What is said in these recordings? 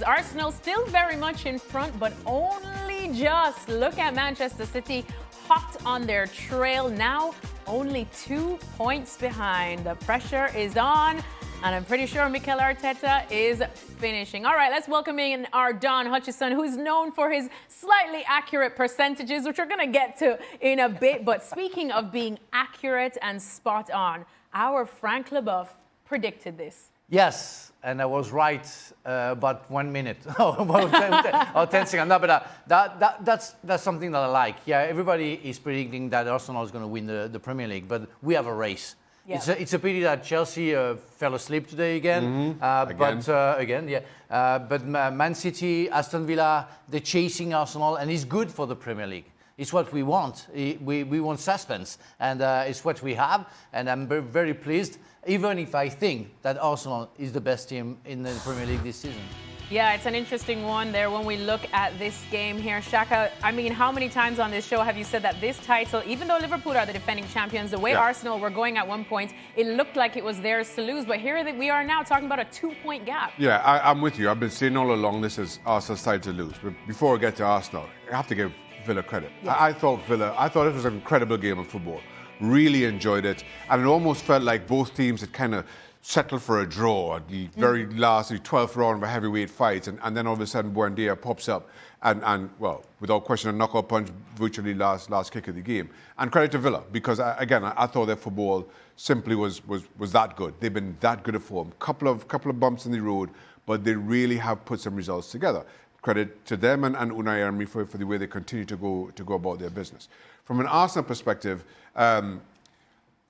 games. Arsenal still very much in front, but only just. Look at Manchester City, hot on their trail now, only 2 points behind. The pressure is on, and I'm pretty sure Mikel Arteta is finishing. All right, let's welcome in our Don Hutchison, who's known for his slightly accurate percentages, which we're going to get to in a bit. But speaking of being accurate and spot on, our Frank Leboeuf predicted this. Yes, and I was right about 1 minute or 10 seconds. No, but that's something that I like. Yeah, everybody is predicting that Arsenal is going to win the Premier League, but we have a race. Yeah. It's a pity that Chelsea fell asleep today again. But Man City, Aston Villa, they're chasing Arsenal, and it's good for the Premier League. It's what we want. We want suspense, and it's what we have. And I'm very, very pleased, even if I think that Arsenal is the best team in the Premier League this season. Yeah, it's an interesting one there when we look at this game here. Shaka, I mean, how many times on this show have you said that this title, even though Liverpool are the defending champions, the way Arsenal were going at one point, it looked like it was theirs to lose. But here we are now talking about a 2-point gap. Yeah, I'm with you. I've been saying all along this is Arsenal's side to lose. But before I get to Arsenal, I have to give Villa credit. Yeah. I thought it was an incredible game of football. Really enjoyed it. And it almost felt like both teams had kind of settled for a draw at the very last, the 12th round of a heavyweight fight, and then all of a sudden Buendia pops up and well, without question, a knockout punch virtually last kick of the game. And credit to Villa, because I thought their football simply was that good. They've been that good at form. Couple of bumps in the road, but they really have put some results together. Credit to them and Unai Emery for the way they continue to go about their business. From an Arsenal perspective,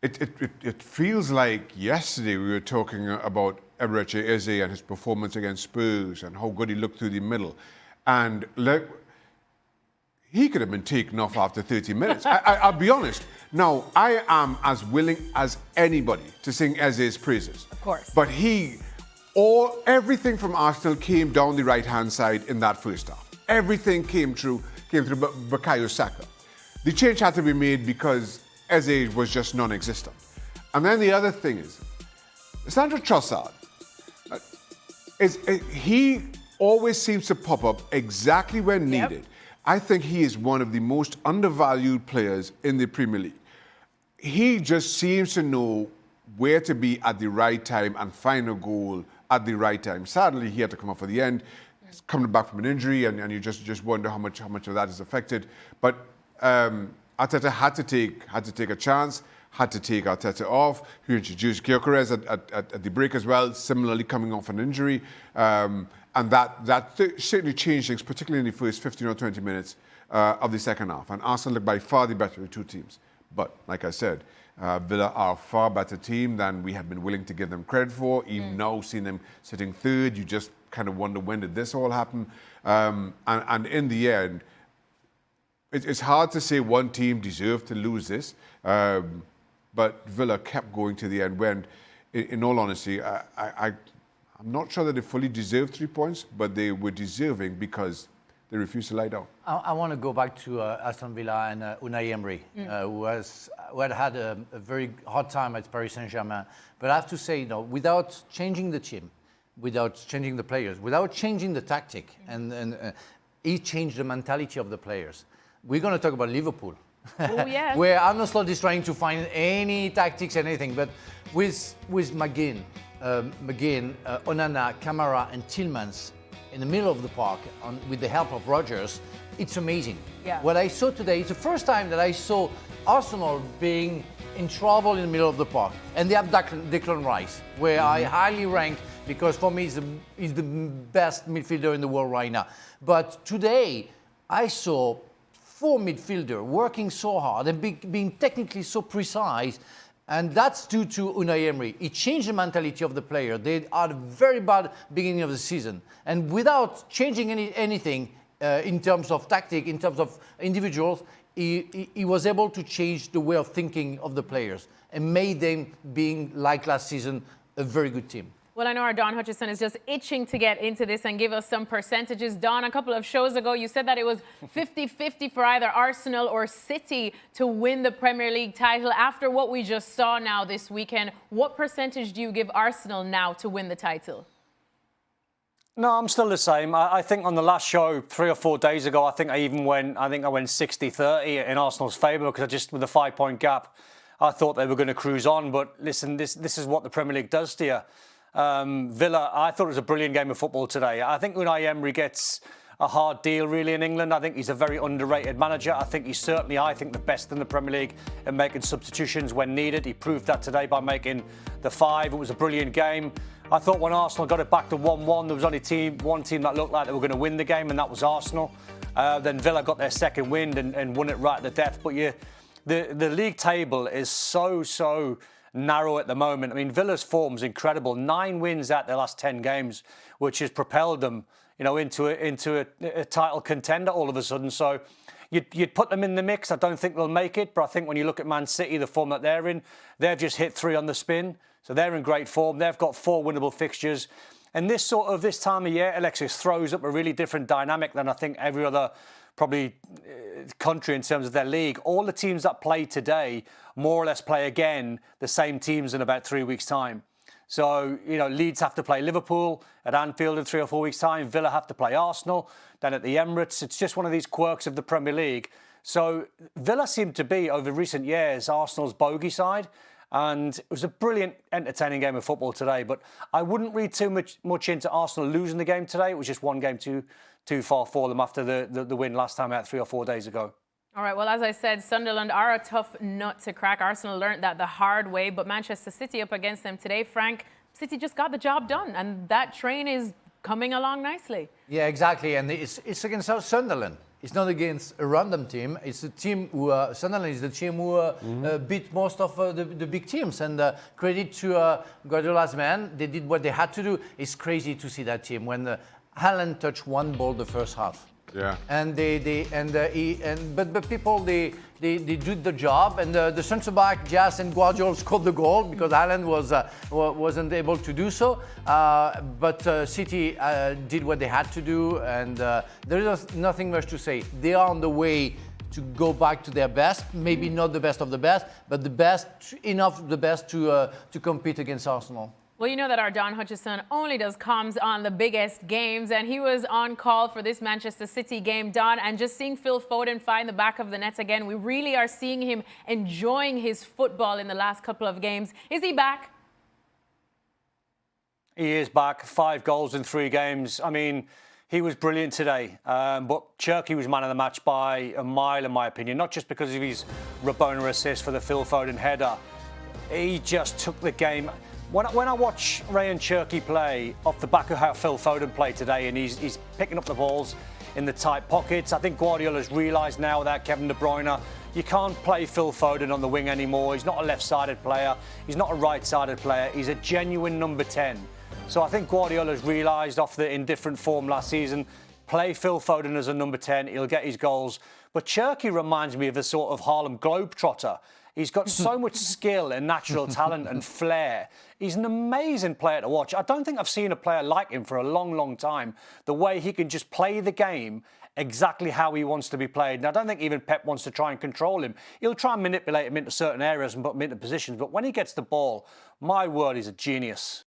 It feels like yesterday we were talking about Eberechi Eze and his performance against Spurs and how good he looked through the middle. And he could have been taken off after 30 minutes. I'll be honest. Now, I am as willing as anybody to sing Eze's praises. Of course. But everything from Arsenal came down the right-hand side in that first half. Everything came through Bukayo Saka. The change had to be made because Eze was just non-existent. And then the other thing is, Sandro Trossard, he always seems to pop up exactly when needed. I think he is one of the most undervalued players in the Premier League. He just seems to know where to be at the right time and find a goal at the right time. Sadly, he had to come off at the end. He's coming back from an injury, and you just wonder how much of that is affected. But Arteta had to take a chance, had to take Arteta off, who introduced Gyökeres at the break as well, similarly coming off an injury. And that certainly changed things, particularly in the first 15 or 20 minutes of the second half. And Arsenal looked by far the better of the two teams. But, like I said, Villa are a far better team than we had been willing to give them credit for. Even now, seeing them sitting third, you just kind of wonder, when did this all happen? And in the end, it's hard to say one team deserved to lose this, but Villa kept going to the end when, in all honesty, I'm not sure that they fully deserved 3 points, but they were deserving because they refused to lie down. I want to go back to Aston Villa and Unai Emery, who had a very hard time at Paris Saint-Germain. But I have to say, without changing the team, without changing the players, without changing the tactic, and he changed the mentality of the players. We're going to talk about Liverpool, where Arne Slot is trying to find any tactics, anything. But with McGinn, Onana, Kamara, and Tielemans in the middle of the park, with the help of Rodgers, it's amazing. Yeah. What I saw today, it's the first time that I saw Arsenal being in trouble in the middle of the park. And they have Declan Rice, where I highly rank, because for me he's the best midfielder in the world right now. But today, I saw 4 midfielders working so hard and being technically so precise, and that's due to Unai Emery. He changed the mentality of the player. They had a very bad beginning of the season, and without changing anything in terms of tactic, in terms of individuals, he was able to change the way of thinking of the players and made them, being like last season, a very good team. Well, I know our Don Hutchison is just itching to get into this and give us some percentages. Don, a couple of shows ago, you said that it was 50-50 for either Arsenal or City to win the Premier League title. After what we just saw now this weekend, what percentage do you give Arsenal now to win the title? No, I'm still the same. I think on the last show 3 or 4 days ago, I think I went 60-30 in Arsenal's favour because with a 5-point gap, I thought they were going to cruise on. But listen, this is what the Premier League does to you. Villa, I thought it was a brilliant game of football today. I think Unai Emery gets a hard deal really in England. I think he's a very underrated manager. I think he's certainly, the best in the Premier League at making substitutions when needed. He proved that today by making the 5. It was a brilliant game. I thought when Arsenal got it back to 1-1, there was only one team that looked like they were going to win the game, and that was Arsenal. Then Villa got their second wind and won it right at the death. But the league table is so narrow at the moment. I mean, Villa's form is incredible. 9 wins out their last 10 games, which has propelled them, into a title contender all of a sudden. So you'd put them in the mix. I don't think they'll make it, but I think when you look at Man City, the form that they're in, they've just hit 3 on the spin. So they're in great form. They've got 4 winnable fixtures. And this time of year, Alexis, throws up a really different dynamic than I think every other probably country in terms of their league. All the teams that play today more or less play again the same teams in about 3 weeks' time. So, Leeds have to play Liverpool at Anfield in 3 or 4 weeks' time. Villa have to play Arsenal, then at the Emirates. It's just one of these quirks of the Premier League. So Villa seemed to be, over recent years, Arsenal's bogey side. And it was a brilliant, entertaining game of football today. But I wouldn't read too much into Arsenal losing the game today. It was just one game too far for them after the win last time out 3 or 4 days ago. All right, well, as I said, Sunderland are a tough nut to crack. Arsenal learned that the hard way, but Manchester City up against them today. Frank, City just got the job done, and that train is coming along nicely. Yeah, exactly, and it's against Sunderland. It's not against a random team. It's a team who, Sunderland is the team who beat most of the big teams. And credit to Guardiola's men. They did what they had to do. It's crazy to see that team when Haaland touched 1 ball the first half. Yeah. And but people they did the job, and the centre back Diaz and Guardiola scored the goal because Haaland wasn't able to do so. But City did what they had to do, and there is nothing much to say. They are on the way to go back to their best. Maybe not the best of the best, but the best enough the best to compete against Arsenal. Well, you know that our Don Hutchison only does comms on the biggest games, and he was on call for this Manchester City game, Don, and just seeing Phil Foden find the back of the net again, we really are seeing him enjoying his football in the last couple of games. Is he back? He is back. 5 goals in 3 games. I mean, he was brilliant today, but Cherky was man of the match by a mile, in my opinion, not just because of his Rabona assist for the Phil Foden header. He just took the game. When I watch Ryan Cherky play off the back of how Phil Foden played today, and he's picking up the balls in the tight pockets, I think Guardiola's realised now without Kevin De Bruyne, you can't play Phil Foden on the wing anymore. He's not a left-sided player. He's not a right-sided player. He's a genuine number 10. So I think Guardiola's realised off the indifferent form last season, play Phil Foden as a number 10, he'll get his goals. But Cherky reminds me of a sort of Harlem Globetrotter. He's got so much skill and natural talent and flair. He's an amazing player to watch. I don't think I've seen a player like him for a long, long time. The way he can just play the game exactly how he wants to be played. And I don't think even Pep wants to try and control him. He'll try and manipulate him into certain areas and put him into positions. But when he gets the ball, my word, he's a genius.